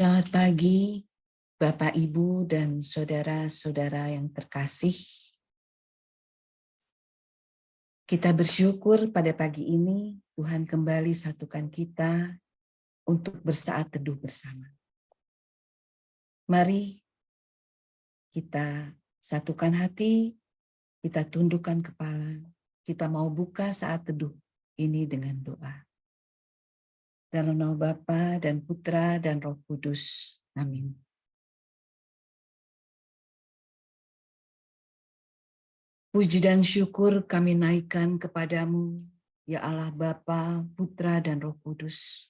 Selamat pagi, Bapak, Ibu, dan saudara-saudara yang terkasih. Kita bersyukur pada pagi ini Tuhan kembali satukan kita untuk bersaat teduh bersama. Mari kita satukan hati, kita tundukkan kepala, kita mau buka saat teduh ini dengan doa. Dalam nama Bapa dan Putra dan Roh Kudus. Amin. Puji dan syukur kami naikkan kepadamu, ya Allah Bapa, Putra dan Roh Kudus.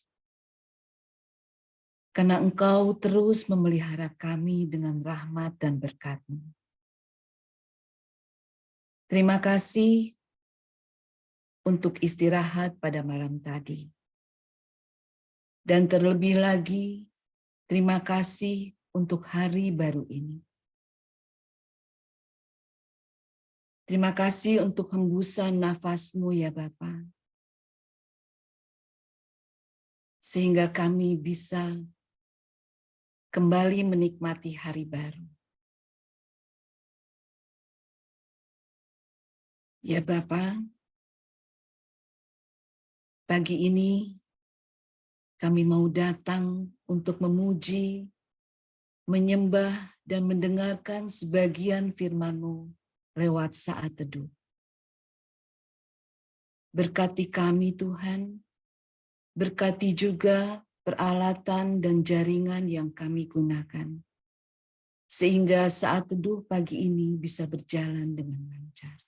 Karena Engkau terus memelihara kami dengan rahmat dan berkat-Mu. Terima kasih untuk istirahat pada malam tadi. Dan terlebih lagi, terima kasih untuk hari baru ini. Terima kasih untuk hembusan nafas-Mu ya Bapa. Sehingga kami bisa kembali menikmati hari baru. Ya Bapa, pagi ini kami mau datang untuk memuji, menyembah, dan mendengarkan sebagian firman-Mu lewat saat teduh. Berkati kami Tuhan, berkati juga peralatan dan jaringan yang kami gunakan, sehingga saat teduh pagi ini bisa berjalan dengan lancar.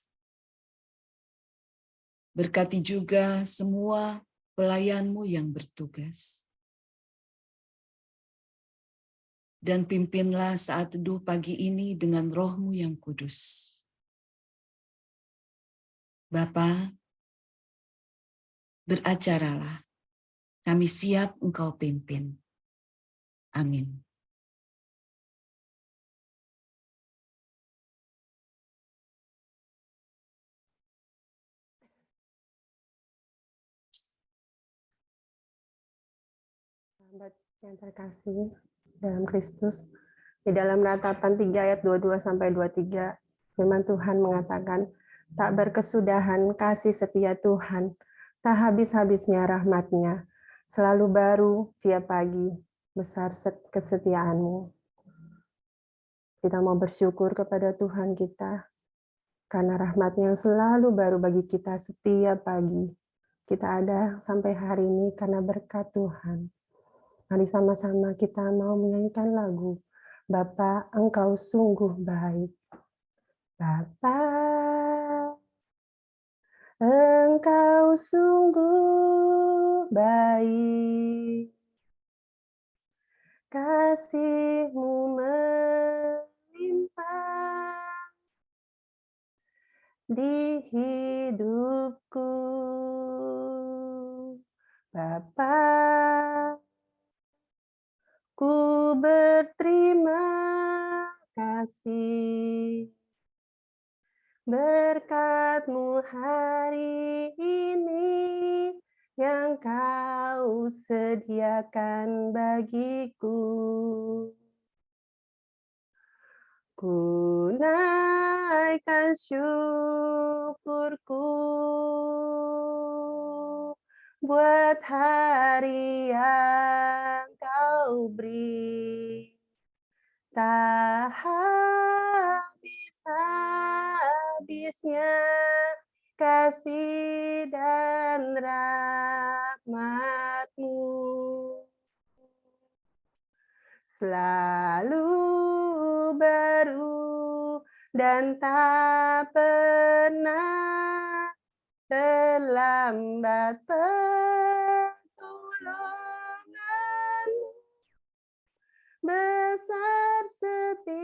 Berkati juga semua pelayan-Mu yang bertugas. Dan pimpinlah saat teduh pagi ini dengan Roh-Mu yang kudus. Bapa, beracaralah, kami siap Engkau pimpin. Amin. Sahabat yang terkasih dalam Kristus, di dalam Ratapan 3 ayat 22-23, firman Tuhan mengatakan, tak berkesudahan kasih setia Tuhan, tak habis-habisnya rahmat-Nya, selalu baru tiap pagi, besar kesetiaan-Mu. Kita mau bersyukur kepada Tuhan kita, karena rahmat-Nya yang selalu baru bagi kita setiap pagi. Kita ada sampai hari ini karena berkat Tuhan. Mari sama-sama kita mau menyanyikan lagu Bapa, Engkau sungguh baik. Bapa, Engkau sungguh baik. Kasih-Mu melimpah di hidupku. Bapa, ku berterima kasih berkat-Mu hari ini yang Kau sediakan bagiku. Ku naikkan syukurku buat hari yang Kau beri. Tak habis-habisnya kasih dan rahmat-Mu, selalu baru dan tak pernah terlambat pertolongan-Mu. Besar setia-Mu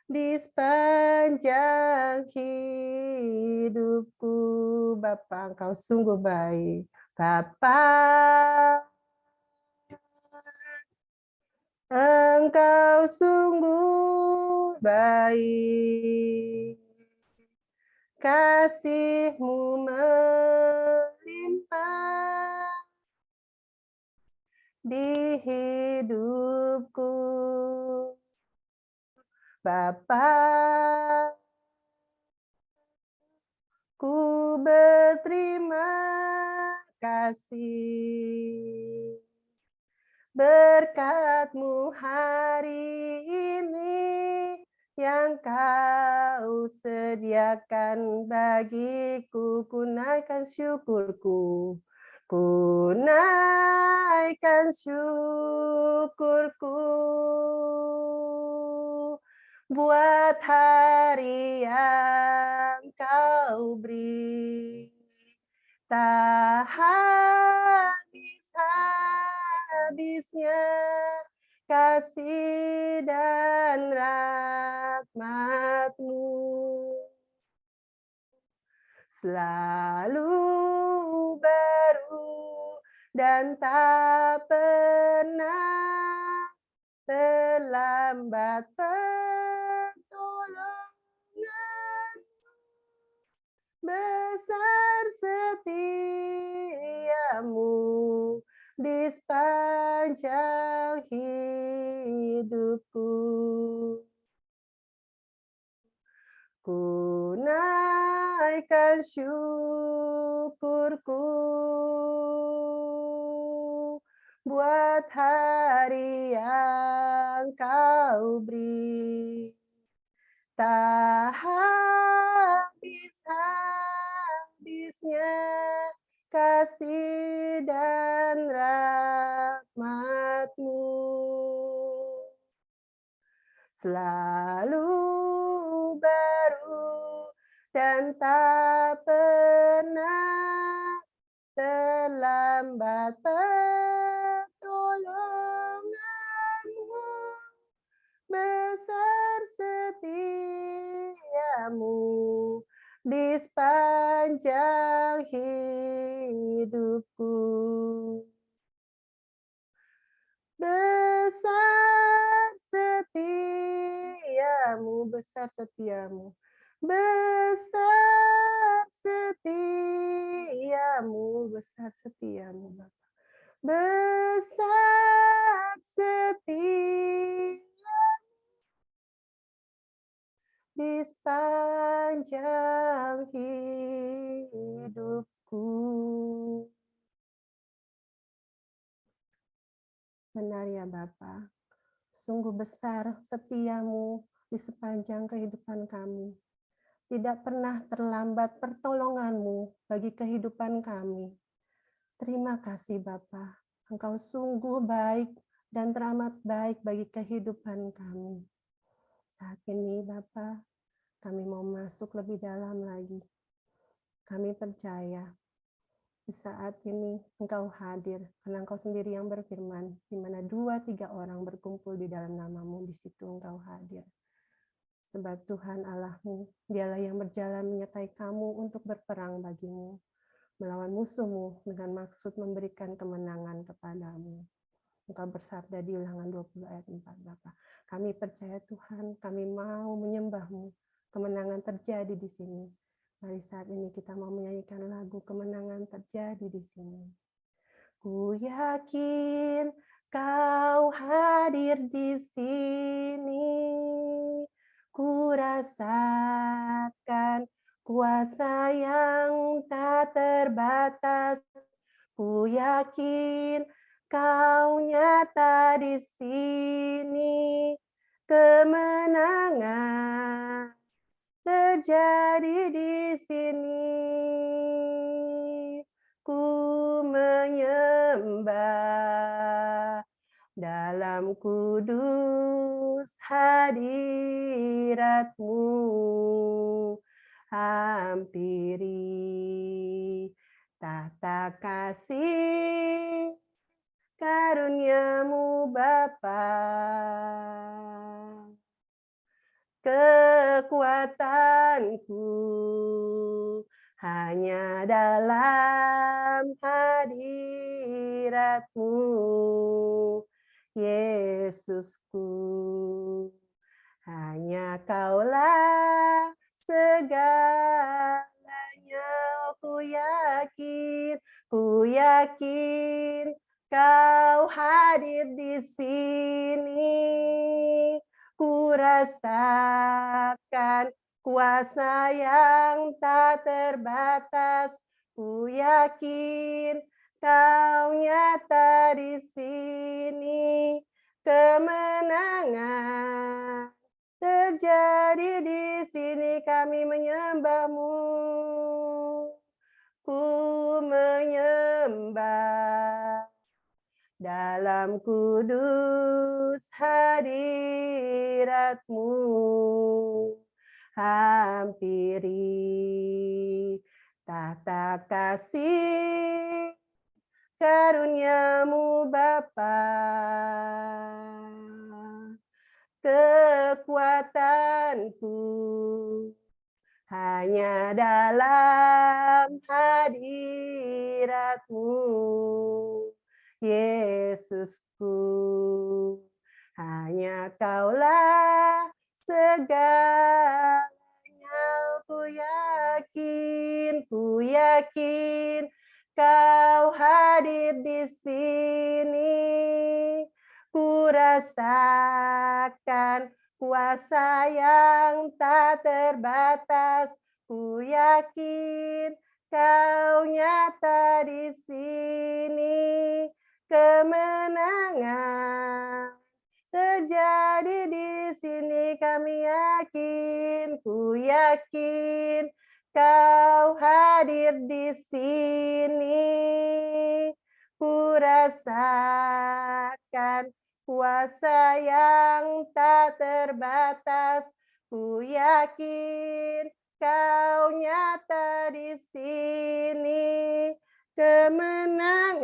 di sepanjang hidupku. Bapa, Engkau sungguh baik. Bapa, Engkau sungguh baik. Kasih-Mu melimpah di hidupku. Bapa, ku berterima kasih berkat-Mu hari ini yang Kau sediakan bagiku. Ku naikkan syukurku, ku naikkan syukurku buat hari yang Kau beri. Tak habis-habisnya kasih dan rahmat-Mu selalu baru dan tak pernah terlambat pertolongan. Besar setiamu di sepanjang hidupku. Ku naikkan syukurku buat hari yang Kau beri. Tak habis-habisnya kasih dan rahmat-Mu selalu baru dan tak pernah terlambat pertolongan-Mu. Besar setiamu di sepanjang hidupku. Besar setiamu, besar setiamu. Besar setiamu, besar setiamu, Bapa. Besar setia di sepanjang hidupku. Benar ya Bapa, sungguh besar setiamu di sepanjang kehidupan kami. Tidak pernah terlambat pertolongan-Mu bagi kehidupan kami. Terima kasih Bapa, Engkau sungguh baik dan teramat baik bagi kehidupan kami. Saat ini Bapa, kami mau masuk lebih dalam lagi. Kami percaya di saat ini Engkau hadir, karena Engkau sendiri yang berfirman, di mana 2-3 orang berkumpul di dalam nama-Mu, di situ Engkau hadir. Sebab Tuhan Allah-Mu, Dialah yang berjalan menyertai kamu untuk berperang bagimu, melawan musuh-Mu dengan maksud memberikan kemenangan kepadamu. Engkau bersabda di Ulangan 20 ayat 4, Bapa. Kami percaya Tuhan, kami mau menyembah-Mu. Kemenangan terjadi di sini. Mari saat ini kita mau menyanyikan lagu kemenangan terjadi di sini. Ku yakin Kau hadir di sini. Ku rasakan kuasa yang tak terbatas. Ku yakin Kau nyata di sini. Kemenangan terjadi di sini. Ku menyembah dalam kudus hadirat-Mu. Hampiri tahta kasih karunia-Mu Bapa. Kekuatanku hanya dalam hadirat-Mu, Yesusku. Hanya Kaulah segalanya. Ku yakin Kau hadir di sini, ku rasakan kuasa yang tak terbatas. Ku yakin Kau nyata di sini, kemenangan terjadi di sini. Kami menyembah-Mu, ku menyembah dalam kudus hadirat-Mu. Hampiri tahta kasih karunia-Mu Bapa. Kekuatanku hanya dalam hadirat-Mu, Yesusku. Hanya Kaulah segalanya. Ku yakin Kau hadir di sini. Ku rasakan kuasa yang tak terbatas. Ku yakin Kau nyata di sini. Kemenangan terjadi di sini. Kami yakin, ku yakin Kau hadir di sini. Ku rasakan kuasa yang tak terbatas. Ku yakin Kau nyata di sini. Kemenangan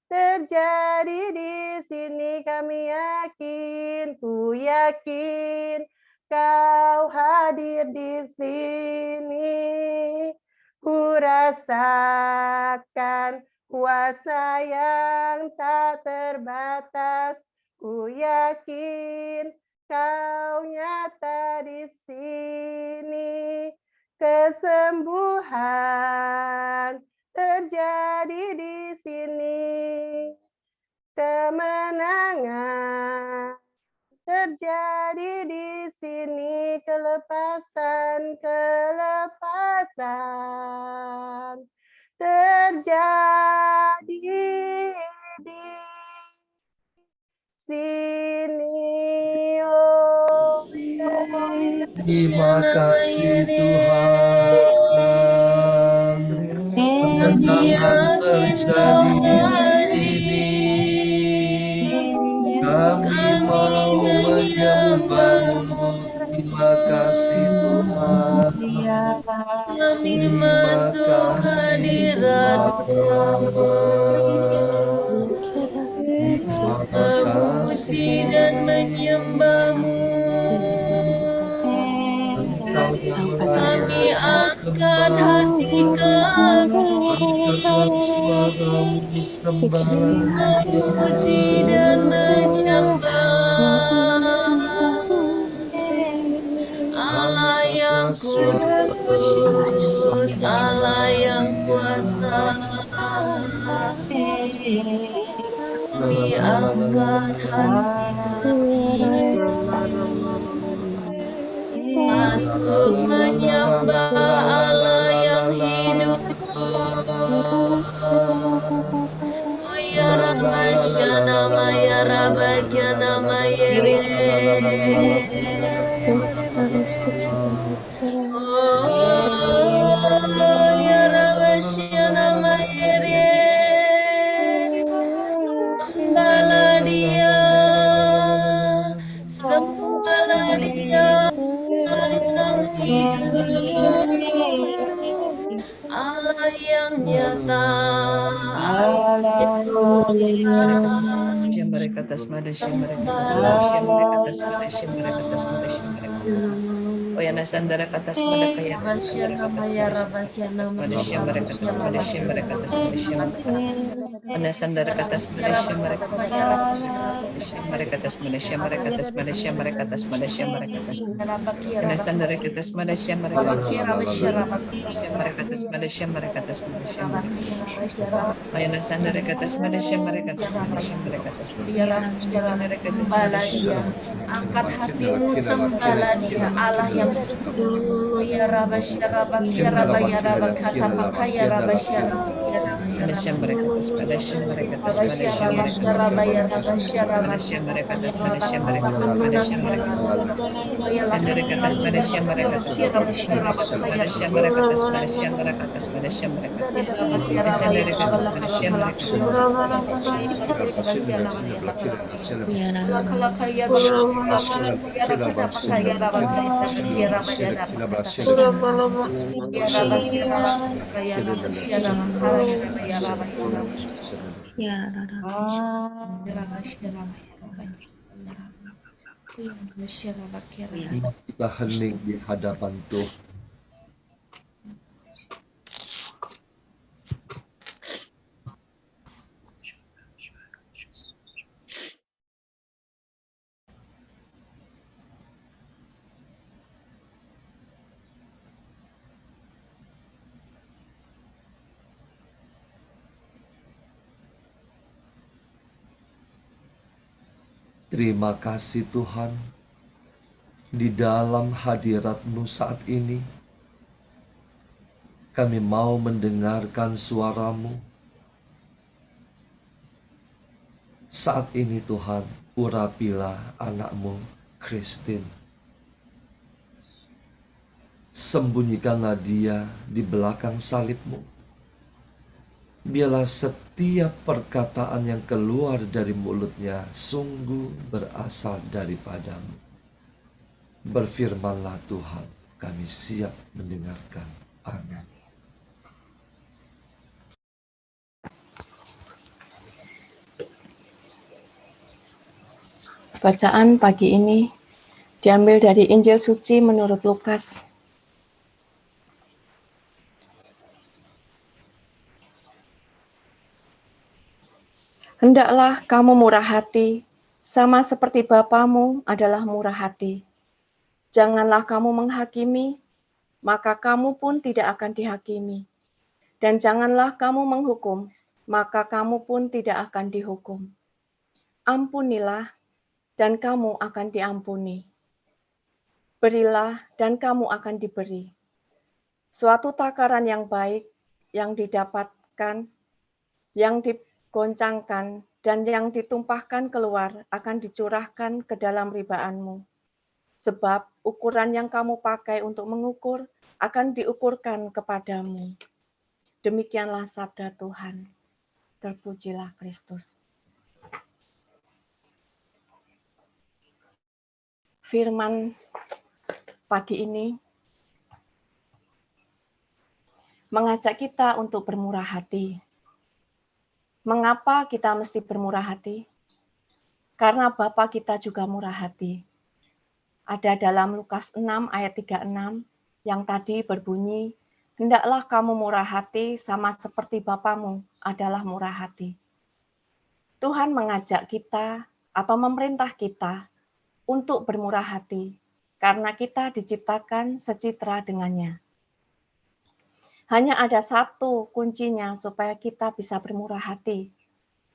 terjadi di sini. Kami yakin, ku yakin Kau hadir di sini. Ku rasakan kuasa yang tak terbatas. Ku yakin Kau nyata di sini. Kesembuhan terjadi di sini. Kemenangan terjadi di sini. Kelepasan terjadi di sini. Oh ya. Terima kasih Tuhan. Kemenangan terjadi di sini. Kami mau menyembah-Mu. Terima kasih Tuhan. Kami masuk hadirat-Mu. Memuji dan menyembah-Mu. Kami angkat hati kami memuji dan menyembah Allah yang kudus, Allah yang kuasa. Kami angkat hati masuk menyembah Allah yang hidup. Ya Rabbana Maya Rabbana Maya. Oh ya Rabbana Maya. Sembahlah Dia, sembahlah Dia yang hidup. Allah yang nyata, Oh Mayana Sandara Katas Madakaya Rabasyana Maya Rabasyana Madasya Marakatas Madasya Marakatas Madasya Mana Sandara Katas Madasya Marakatas Madasya Marakatas Madasya Marakatas Madasya Marakatas Mana Sandara Katas Madasya Marakatas Marakatas Madasya Marakatas Madasya Mayana Sandara Katas Madasya Marakatas Madasya Marakatas Sandara Katas Madasya angkat hatimu sembahlah dia Allah yang dulu ya Rabasya Rabakya Rabaya Rabakata Pakaya Rabasya Madasya Marakatas Madasya Marakatas Madasya Rabasya Rabaya Rabasya Madasya Marakatas Madasya Marakatas Madasya Marakatas Sandara Katas Madasya Marakatas Madasya Marakatas Madasya Marakatas Madasya Marakatas Sandara Katas Madasya Marakatas Kita hening di hadapan Tuhan. Terima kasih Tuhan, di dalam hadirat-Mu saat ini, kami mau mendengarkan suara-Mu. Saat ini Tuhan, urapilah anak-Mu, Christine. Sembunyikanlah dia di belakang salib-Mu. Biarlah setiap perkataan yang keluar dari mulutnya sungguh berasal daripada-Mu. Berfirmanlah Tuhan, kami siap mendengarkan. Amin. Bacaan pagi ini diambil dari Injil Suci menurut Lukas. Hendaklah kamu murah hati, sama seperti Bapamu adalah murah hati. Janganlah kamu menghakimi, maka kamu pun tidak akan dihakimi. Dan janganlah kamu menghukum, maka kamu pun tidak akan dihukum. Ampunilah, dan kamu akan diampuni. Berilah, dan kamu akan diberi. Suatu takaran yang baik, yang didapatkan, yang digoncangkan, dan yang ditumpahkan keluar akan dicurahkan ke dalam ribaanmu. Sebab ukuran yang kamu pakai untuk mengukur akan diukurkan kepadamu. Demikianlah sabda Tuhan. Terpujilah Kristus. Firman pagi ini mengajak kita untuk bermurah hati. Mengapa kita mesti bermurah hati? Karena Bapa kita juga murah hati. Ada dalam Lukas 6 ayat 36 yang tadi berbunyi, hendaklah kamu murah hati sama seperti Bapamu adalah murah hati. Tuhan mengajak kita atau memerintah kita untuk bermurah hati karena kita diciptakan secitra dengannya. Hanya ada satu kuncinya supaya kita bisa bermurah hati,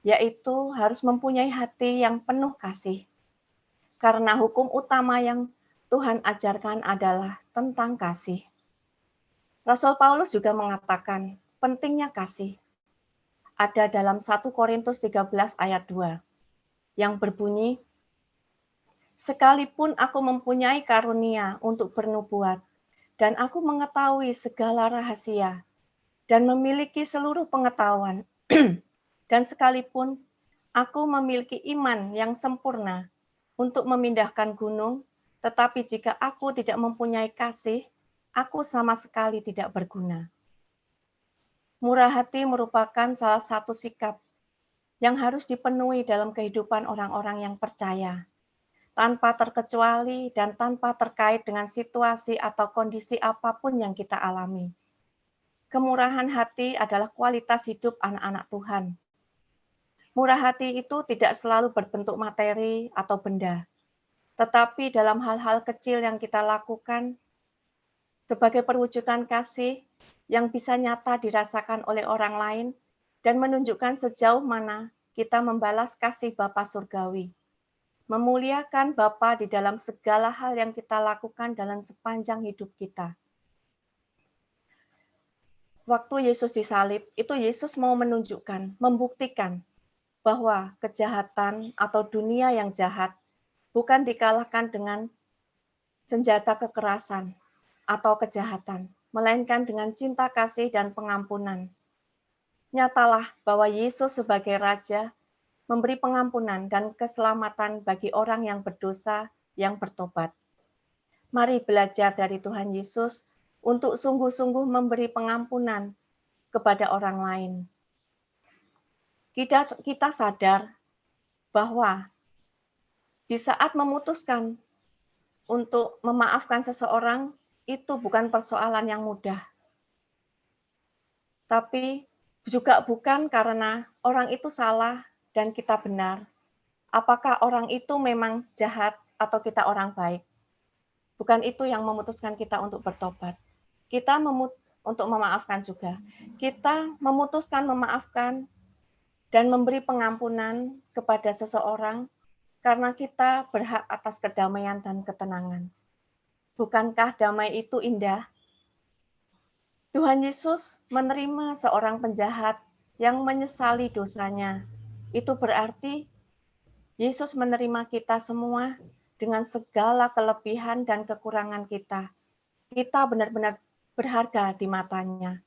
yaitu harus mempunyai hati yang penuh kasih. Karena hukum utama yang Tuhan ajarkan adalah tentang kasih. Rasul Paulus juga mengatakan pentingnya kasih. Ada dalam 1 Korintus 13 ayat 2 yang berbunyi, sekalipun aku mempunyai karunia untuk bernubuat, dan aku mengetahui segala rahasia, dan memiliki seluruh pengetahuan, dan sekalipun aku memiliki iman yang sempurna untuk memindahkan gunung, tetapi jika aku tidak mempunyai kasih, aku sama sekali tidak berguna. Murah hati merupakan salah satu sikap yang harus dipenuhi dalam kehidupan orang-orang yang percaya. tanpa terkecuali dan tanpa terkait dengan situasi atau kondisi apapun yang kita alami. Kemurahan hati adalah kualitas hidup anak-anak Tuhan. Murah hati itu tidak selalu berbentuk materi atau benda, tetapi dalam hal-hal kecil yang kita lakukan sebagai perwujudan kasih yang bisa nyata dirasakan oleh orang lain dan menunjukkan sejauh mana kita membalas kasih Bapa Surgawi. Memuliakan Bapa di dalam segala hal yang kita lakukan dalam sepanjang hidup kita. Waktu Yesus disalib, itu Yesus mau menunjukkan, membuktikan bahwa kejahatan atau dunia yang jahat bukan dikalahkan dengan senjata kekerasan atau kejahatan, melainkan dengan cinta kasih dan pengampunan. Nyatalah bahwa Yesus sebagai Raja memberi pengampunan dan keselamatan bagi orang yang berdosa yang bertobat. Mari belajar dari Tuhan Yesus untuk sungguh-sungguh memberi pengampunan kepada orang lain. Kita sadar bahwa di saat memutuskan untuk memaafkan seseorang, itu bukan persoalan yang mudah. Tapi juga bukan karena orang itu salah dan kita benar. Apakah orang itu memang jahat atau kita orang baik? Bukan itu yang memutuskan kita untuk bertobat. Kita untuk memaafkan juga. Kita memutuskan memaafkan dan memberi pengampunan kepada seseorang karena kita berhak atas kedamaian dan ketenangan. Bukankah damai itu indah? Tuhan Yesus menerima seorang penjahat yang menyesali dosanya. Itu berarti Yesus menerima kita semua dengan segala kelebihan dan kekurangan kita. Kita benar-benar berharga di matanya.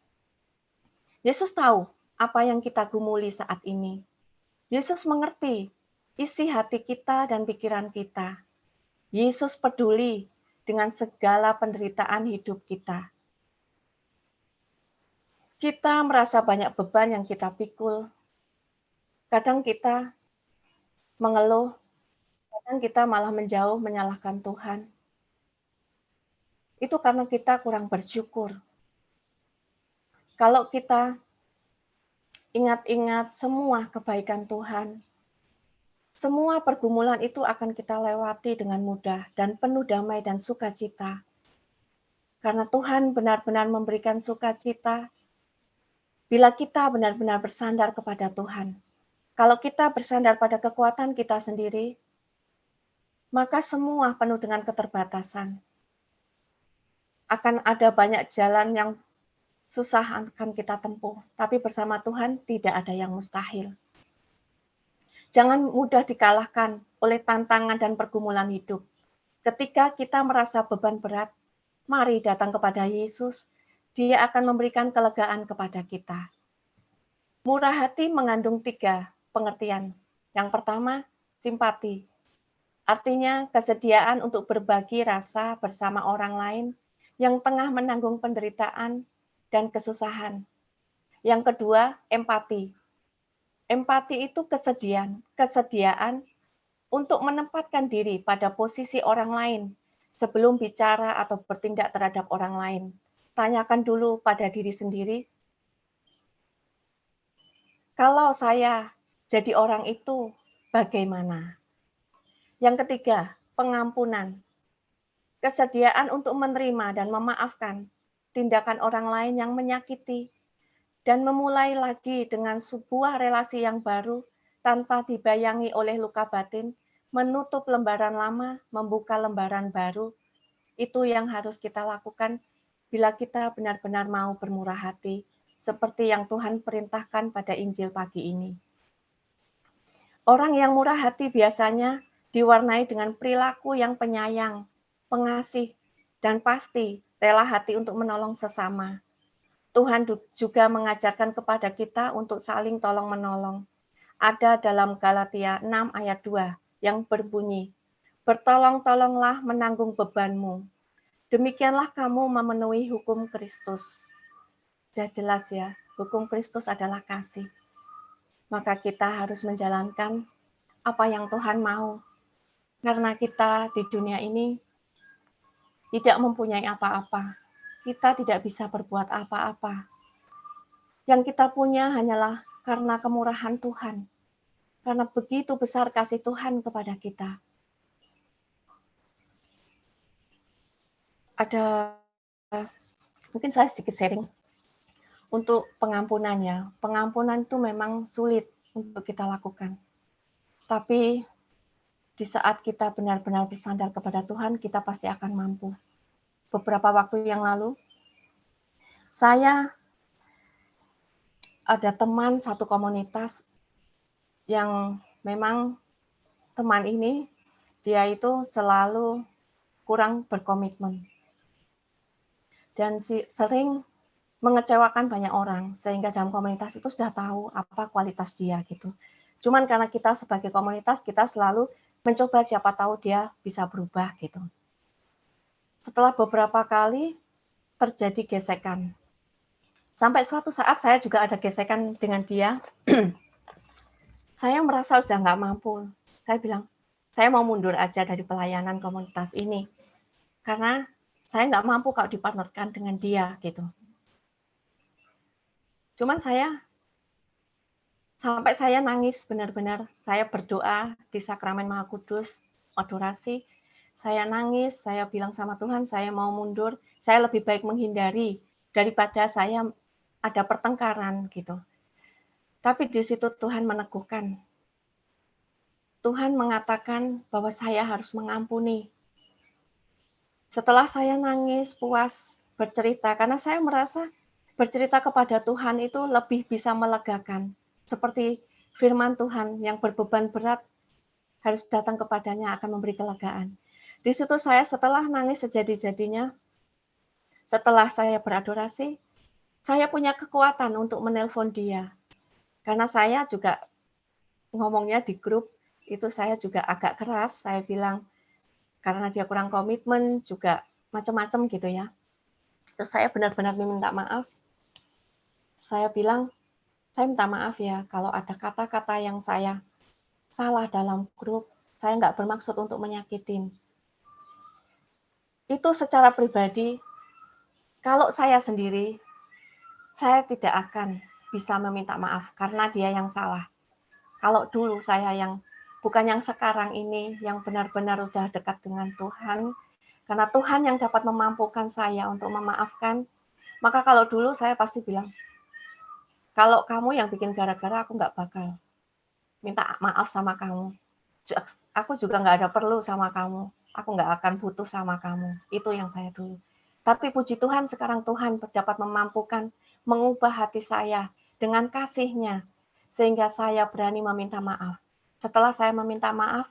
Yesus tahu apa yang kita gumuli saat ini. Yesus mengerti isi hati kita dan pikiran kita. Yesus peduli dengan segala penderitaan hidup kita. Kita merasa banyak beban yang kita pikul. Kadang kita mengeluh, kadang kita malah menjauh menyalahkan Tuhan. Itu karena kita kurang bersyukur. Kalau kita ingat-ingat semua kebaikan Tuhan, semua pergumulan itu akan kita lewati dengan mudah dan penuh damai dan sukacita. Karena Tuhan benar-benar memberikan sukacita bila kita benar-benar bersandar kepada Tuhan. Kalau kita bersandar pada kekuatan kita sendiri, maka semua penuh dengan keterbatasan. Akan ada banyak jalan yang susah akan kita tempuh, tapi bersama Tuhan tidak ada yang mustahil. Jangan mudah dikalahkan oleh tantangan dan pergumulan hidup. Ketika kita merasa beban berat, mari datang kepada Yesus. Dia akan memberikan kelegaan kepada kita. Murah hati mengandung 3 pengertian. Yang pertama, simpati. Artinya kesediaan untuk berbagi rasa bersama orang lain yang tengah menanggung penderitaan dan kesusahan. Yang kedua, empati. Empati itu kesediaan untuk menempatkan diri pada posisi orang lain sebelum bicara atau bertindak terhadap orang lain. Tanyakan dulu pada diri sendiri, kalau saya jadi orang itu, bagaimana? Yang ketiga, pengampunan. Kesediaan untuk menerima dan memaafkan tindakan orang lain yang menyakiti dan memulai lagi dengan sebuah relasi yang baru tanpa dibayangi oleh luka batin, menutup lembaran lama, membuka lembaran baru. Itu yang harus kita lakukan bila kita benar-benar mau bermurah hati, seperti yang Tuhan perintahkan pada Injil pagi ini. Orang yang murah hati biasanya diwarnai dengan perilaku yang penyayang, pengasih, dan pasti rela hati untuk menolong sesama. Tuhan juga mengajarkan kepada kita untuk saling tolong-menolong. Ada dalam Galatia 6 ayat 2 yang berbunyi, bertolong-tolonglah menanggung bebanmu. Demikianlah kamu memenuhi hukum Kristus. Sudah jelas ya, hukum Kristus adalah kasih. Maka kita harus menjalankan apa yang Tuhan mau. Karena kita di dunia ini tidak mempunyai apa-apa. Kita tidak bisa berbuat apa-apa. Yang kita punya hanyalah karena kemurahan Tuhan. Karena begitu besar kasih Tuhan kepada kita. Ada, mungkin saya sedikit sharing untuk pengampunannya. Pengampunan itu memang sulit untuk kita lakukan. Tapi di saat kita benar-benar bersandar kepada Tuhan, kita pasti akan mampu. Beberapa waktu yang lalu, saya ada teman satu komunitas yang memang teman ini, dia itu selalu kurang berkomitmen. Dan sering mengecewakan banyak orang, sehingga dalam komunitas itu sudah tahu apa kualitas dia gitu. Cuman karena kita sebagai komunitas, kita selalu mencoba siapa tahu dia bisa berubah gitu. Setelah beberapa kali terjadi gesekan. Sampai suatu saat saya juga ada gesekan dengan dia. Saya merasa sudah nggak mampu. Saya bilang, saya mau mundur aja dari pelayanan komunitas ini. Karena saya nggak mampu kalau dipartnerkan dengan dia gitu. Cuman sampai saya nangis benar-benar. Saya berdoa di Sakramen Maha Kudus, adorasi. Saya nangis, saya bilang sama Tuhan, saya mau mundur. Saya lebih baik menghindari daripada saya ada pertengkaran gitu. Tapi di situ Tuhan meneguhkan. Tuhan mengatakan bahwa saya harus mengampuni. Setelah saya nangis, puas, bercerita, karena saya merasa bercerita kepada Tuhan itu lebih bisa melegakan. Seperti firman Tuhan yang berbeban berat harus datang kepadanya akan memberi kelegaan. Di situ saya setelah nangis sejadi-jadinya, setelah saya beradorasi, saya punya kekuatan untuk menelpon dia. Karena saya juga ngomongnya di grup, itu saya juga agak keras, saya bilang, karena dia kurang komitmen, juga macam-macam gitu ya. Terus saya benar-benar meminta maaf. Saya bilang, saya minta maaf ya, kalau ada kata-kata yang saya salah dalam grup, saya nggak bermaksud untuk menyakitin. Itu secara pribadi, kalau saya sendiri, saya tidak akan bisa meminta maaf, karena dia yang salah. Kalau dulu saya yang, bukan yang sekarang ini, yang benar-benar sudah dekat dengan Tuhan, karena Tuhan yang dapat memampukan saya untuk memaafkan, maka kalau dulu saya pasti bilang, kalau kamu yang bikin gara-gara, aku nggak bakal minta maaf sama kamu. Aku juga nggak ada perlu sama kamu. Aku nggak akan butuh sama kamu. Itu yang saya dulu. Tapi puji Tuhan, sekarang Tuhan dapat memampukan mengubah hati saya dengan kasih-Nya, sehingga saya berani meminta maaf. Setelah saya meminta maaf,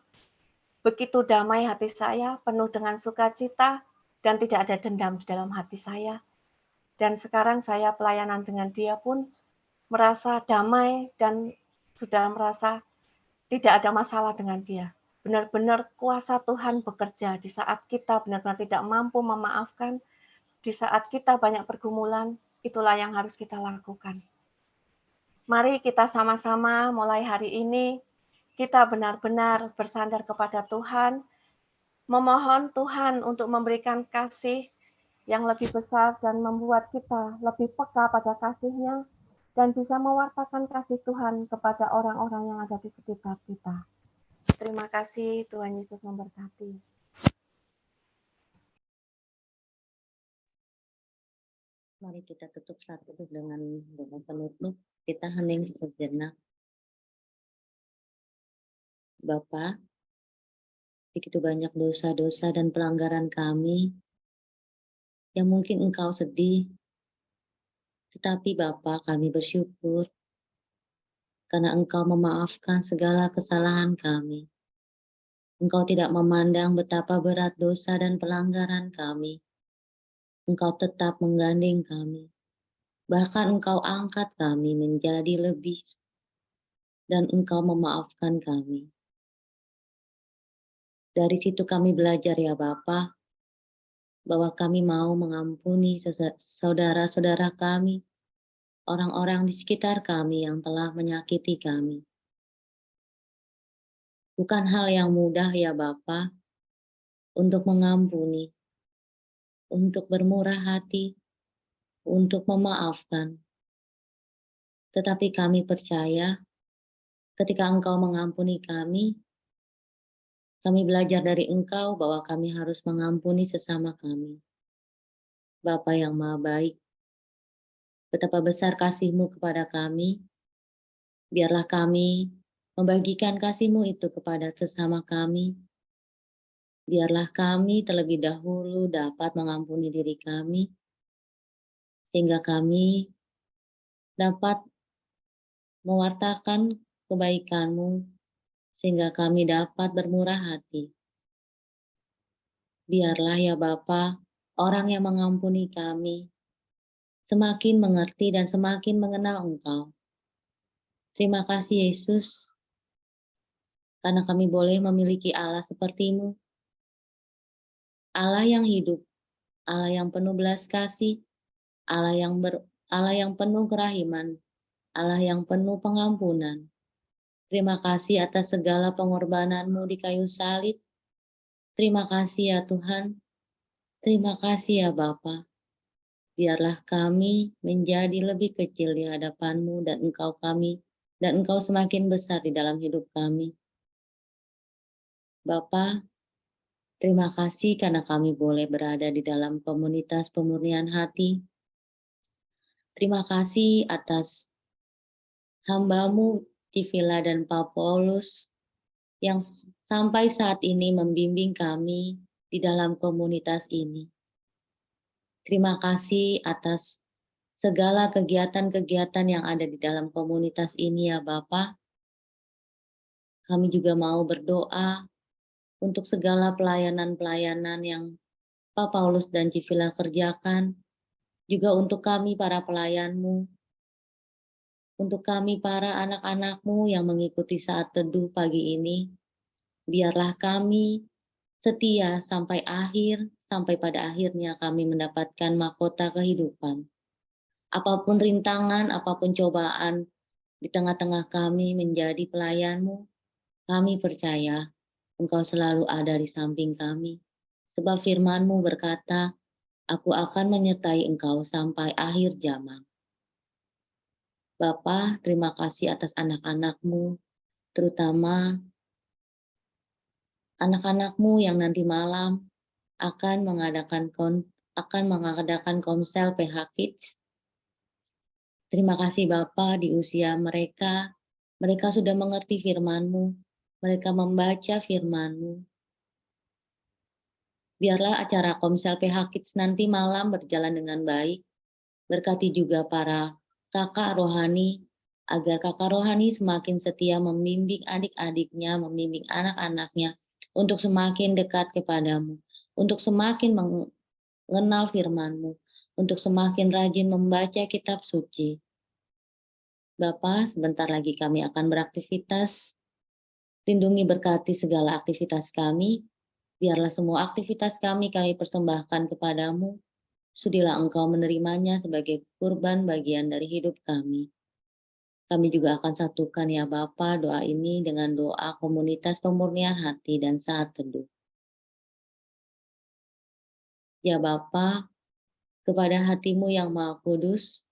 begitu damai hati saya, penuh dengan sukacita, dan tidak ada dendam di dalam hati saya. Dan sekarang saya pelayanan dengan dia pun merasa damai dan sudah merasa tidak ada masalah dengan dia. Benar-benar kuasa Tuhan bekerja di saat kita benar-benar tidak mampu memaafkan, di saat kita banyak pergumulan, itulah yang harus kita lakukan. Mari kita sama-sama mulai hari ini, kita benar-benar bersandar kepada Tuhan, memohon Tuhan untuk memberikan kasih yang lebih besar dan membuat kita lebih peka pada kasih-Nya dan bisa mewartakan kasih Tuhan kepada orang-orang yang ada di sekitar kita. Terima kasih, Tuhan Yesus memberkati. Mari kita tutup satu dengan doa penutup. Kita hening sejenak. Bapa, begitu banyak dosa-dosa dan pelanggaran kami yang mungkin Engkau sedih. Tetapi Bapa, kami bersyukur karena Engkau memaafkan segala kesalahan kami. Engkau tidak memandang betapa berat dosa dan pelanggaran kami. Engkau tetap menggandeng kami. Bahkan Engkau angkat kami menjadi lebih dan Engkau memaafkan kami. Dari situ kami belajar ya Bapa, bahwa kami mau mengampuni saudara-saudara kami, orang-orang di sekitar kami yang telah menyakiti kami. Bukan hal yang mudah ya Bapa untuk mengampuni, untuk bermurah hati, untuk memaafkan. Tetapi kami percaya ketika Engkau mengampuni kami belajar dari Engkau bahwa kami harus mengampuni sesama kami. Bapa yang Maha Baik, betapa besar kasih-Mu kepada kami, biarlah kami membagikan kasih-Mu itu kepada sesama kami. Biarlah kami terlebih dahulu dapat mengampuni diri kami, sehingga kami dapat mewartakan kebaikan-Mu, sehingga kami dapat bermurah hati. Biarlah ya Bapa, orang yang mengampuni kami semakin mengerti dan semakin mengenal Engkau. Terima kasih Yesus, karena kami boleh memiliki Allah seperti-Mu, Allah yang hidup, Allah yang penuh belas kasih, Allah yang penuh kerahiman, Allah yang penuh pengampunan. Terima kasih atas segala pengorbanan-Mu di kayu salib. Terima kasih ya Tuhan. Terima kasih ya Bapa. Biarlah kami menjadi lebih kecil di hadapan-Mu dan Engkau semakin besar di dalam hidup kami. Bapa, terima kasih karena kami boleh berada di dalam komunitas pemurnian hati. Terima kasih atas hamba-Mu, Tivila dan Pak Paulus, yang sampai saat ini membimbing kami di dalam komunitas ini. Terima kasih atas segala kegiatan-kegiatan yang ada di dalam komunitas ini ya Bapak. Kami juga mau berdoa untuk segala pelayanan-pelayanan yang Pak Paulus dan Civila kerjakan, juga untuk kami para pelayan-Mu, untuk kami para anak-anak-Mu yang mengikuti saat teduh pagi ini. Biarlah kami setia sampai pada akhirnya kami mendapatkan mahkota kehidupan. Apapun rintangan, apapun cobaan di tengah-tengah kami menjadi pelayan-Mu, kami percaya Engkau selalu ada di samping kami. Sebab firman-Mu berkata, Aku akan menyertai Engkau sampai akhir zaman. Bapa, terima kasih atas anak-anak-Mu, terutama anak-anak-Mu yang nanti malam akan mengadakan komsel PH Kids. Terima kasih Bapa, di usia mereka sudah mengerti firman-Mu, mereka membaca firman-Mu. Biarlah acara komsel PH Kids nanti malam berjalan dengan baik. Berkati juga para kakak rohani, agar kakak rohani semakin setia membimbing adik-adiknya, membimbing anak-anaknya, untuk semakin dekat kepadamu, untuk semakin mengenal firman-Mu, untuk semakin rajin membaca kitab suci. Bapa, sebentar lagi kami akan beraktivitas. Lindungi berkati segala aktivitas kami. Biarlah semua aktivitas kami persembahkan kepadamu. Sudilah Engkau menerimanya sebagai kurban bagian dari hidup kami. Kami juga akan satukan ya Bapa doa ini dengan doa komunitas pemurnian hati dan saat teduh. Ya Bapa, kepada hati-Mu yang Maha Kudus,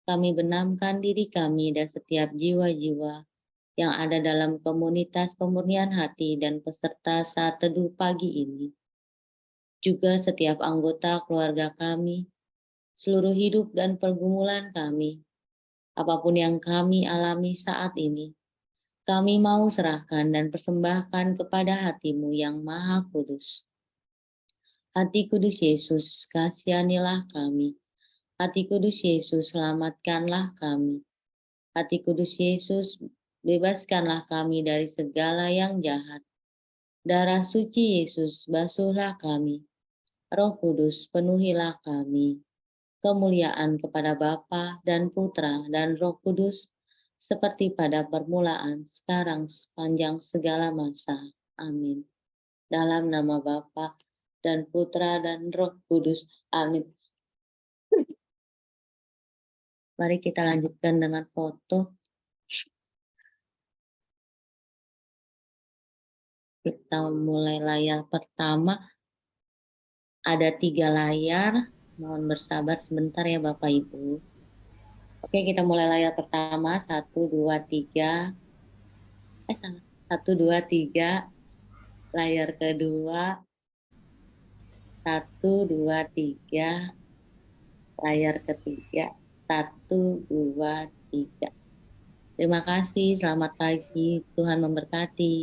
kami benamkan diri kami dan setiap jiwa-jiwa yang ada dalam komunitas pemurnian hati dan peserta saat teduh pagi ini. Juga setiap anggota keluarga kami, seluruh hidup dan pergumulan kami, apapun yang kami alami saat ini, kami mau serahkan dan persembahkan kepada hati-Mu yang Maha Kudus. Hati Kudus Yesus, kasihanilah kami. Hati Kudus Yesus, selamatkanlah kami. Hati Kudus Yesus, bebaskanlah kami dari segala yang jahat. Darah suci Yesus, basuhlah kami. Roh Kudus, penuhilah kami. Kemuliaan kepada Bapa dan Putra dan Roh Kudus, seperti pada permulaan, sekarang, sepanjang segala masa. Amin. Dalam nama Bapa dan Putra dan Roh Kudus. Amin. Mari kita lanjutkan dengan foto. Kita mulai layar pertama. Ada 3 layar. Mohon bersabar sebentar ya Bapak Ibu. Oke, kita mulai layar pertama. 1, 2, 3. Salah. 1, 2, 3. Layar kedua. 1, 2, 3. Layar ketiga. 1, 2, 3. Terima kasih. Selamat pagi. Tuhan memberkati.